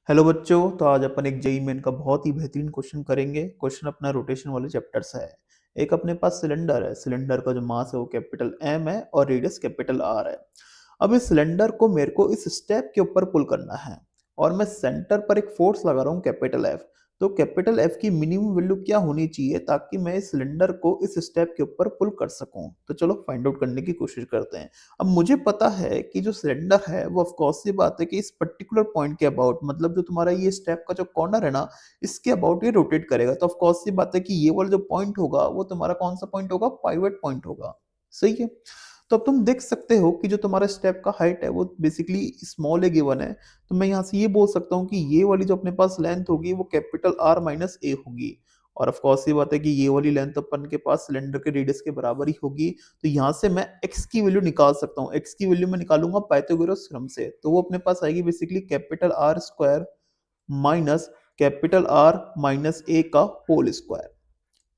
Hello बच्चों, तो आज अपन एक जेईई मेन का बहुत ही बेहतरीन क्वेश्चन करेंगे। क्वेश्चन अपना रोटेशन वाले चैप्टर से है। एक अपने पास सिलेंडर है। सिलेंडर का जो मास है वो कैपिटल एम है और रेडियस कैपिटल आर है। अब इस सिलेंडर को मेरे को इस स्टेप के ऊपर पुल करना है और मैं सेंटर पर एक फोर्स लगा रहा हूँ कैपिटल एफ। तो कैपिटल एफ की मिनिमम वैल्यू क्या होनी चाहिए ताकि मैं इस सिलेंडर को इस स्टेप के ऊपर पुल कर सकूं। तो चलो फाइंड आउट करने की कोशिश करते हैं। अब मुझे पता है कि जो सिलेंडर है वो ऑफ कोर्स सी बात है कि इस पर्टिकुलर पॉइंट के अबाउट, मतलब जो तुम्हारा ये स्टेप का जो कॉर्नर है ना, इसके अबाउट ये रोटेट करेगा। तो ऑफ कोर्स सी बात है कि ये वाला जो पॉइंट होगा वो तुम्हारा कौन सा पॉइंट होगा, पाइवट पॉइंट होगा। सही है। तो अब तुम देख सकते हो कि जो तुम्हारा स्टेप का हाइट है वो बेसिकली स्मॉल ए गिवन है। तो मैं यहाँ से ये बोल सकता हूँ कि ये वाली जो अपने पास लेंथ होगी वो कैपिटल आर माइनस ए होगी। और ऑफ कोर्स ये बात है कि ये वाली लेंथ अपन के पास सिलेंडर के रेडियस के बराबर ही होगी। तो यहाँ से मैं x की वैल्यू निकाल सकता हूँ। x की वैल्यू मैं निकालूंगा पाइथागोरस थ्योरम से, तो वो अपने पास आएगी basically capital R square minus capital R minus a का होल स्क्वायर।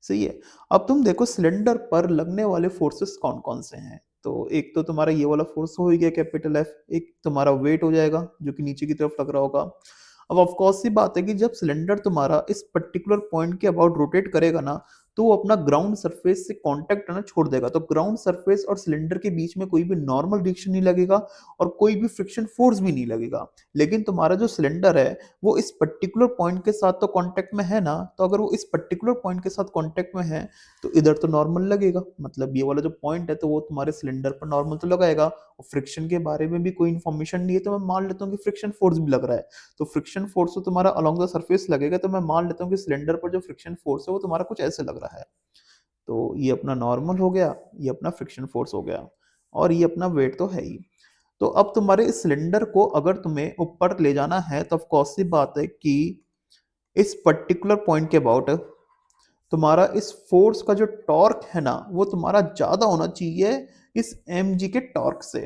सही है। अब तुम देखो सिलेंडर पर लगने वाले फोर्सेस कौन कौन से हैं। तो एक तो तुम्हारा ये वाला फोर्स हो ही गया कैपिटल एफ, एक तुम्हारा वेट हो जाएगा जो कि नीचे की तरफ लग रहा होगा। अब ऑफ कोर्स सी बात है कि जब सिलेंडर तुम्हारा इस पर्टिकुलर पॉइंट के अबाउट रोटेट करेगा ना, तो वो अपना ग्राउंड सरफेस से कांटेक्ट ना छोड़ देगा। तो ग्राउंड सरफेस और सिलेंडर के बीच में कोई भी नॉर्मल रिएक्शन नहीं लगेगा और कोई भी फ्रिक्शन फोर्स भी नहीं लगेगा। लेकिन तुम्हारा जो सिलेंडर है वो इस पर्टिकुलर पॉइंट के साथ तो कांटेक्ट में है ना, तो अगर वो इस पर्टिकुलर पॉइंट के साथ कांटेक्ट में है तो इधर तो नॉर्मल लगेगा। मतलब ये वाला जो पॉइंट है तो वो तुम्हारे सिलेंडर पर नॉर्मल तो लगाएगा। और फ्रिक्शन के बारे में भी कोई इन्फॉर्मेशन नहीं है तो मैं मान लेता हूँ कि फ्रिक्शन फोर्स भी लग रहा है। तो फ्रिक्शन फोर्स तो तुम्हारा अलोंग द सरफेस लगेगा, तो मैं मान लेता हूँ कि सिलेंडर पर जो फ्रिक्शन फोर्स है वो तुम्हारा कुछ ऐसे लग रहा है। तो ये अपना नॉर्मल हो गया, ये अपना फ्रिक्शन फोर्स हो गया और ये अपना वेट तो है ही। तो अब तुम्हारे इस सिलेंडर को अगर तुम्हें ऊपर ले जाना है तो ऑफ कोर्स सी बात है कि इस पर्टिकुलर पॉइंट के अबाउट तुम्हारा इस फोर्स का जो टॉर्क है ना वो तुम्हारा ज्यादा होना चाहिए इस एम जी के टॉर्क से।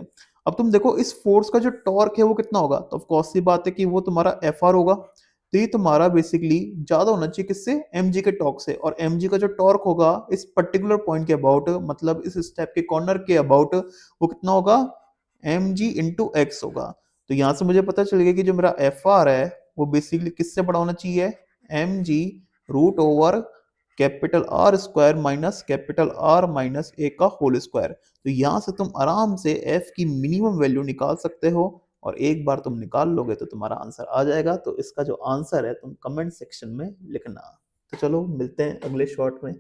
अब तुम देखो इस फोर्स का जो टॉर्क है वो कितना होगा, तो ऑफ कोर्स सी बात है कि वो तुम्हारा एफ आर होगा। तो ये तुम्हारा बेसिकली ज्यादा होना चाहिए किससे, एम जी के टॉर्क से। और एम जी का जो टॉर्क होगा इस पर्टिकुलर पॉइंट के अबाउट, मतलब इस स्टेप के कॉर्नर के अबाउट, वो कितना होगा, एम जी इंटू एक्स होगा। तो यहां से मुझे पता चल गया कि जो मेरा एफ आर है वो बेसिकली किससे बड़ा होना चाहिए, m g root over capital R square minus capital R minus a का होल स्क्वायर। तो यहां से तुम आराम से एफ की मिनिमम वैल्यू निकाल सकते हो और एक बार तुम निकाल लोगे तो तुम्हारा आंसर आ जाएगा। तो इसका जो आंसर है तुम कमेंट सेक्शन में लिखना। तो चलो मिलते हैं अगले शॉर्ट में।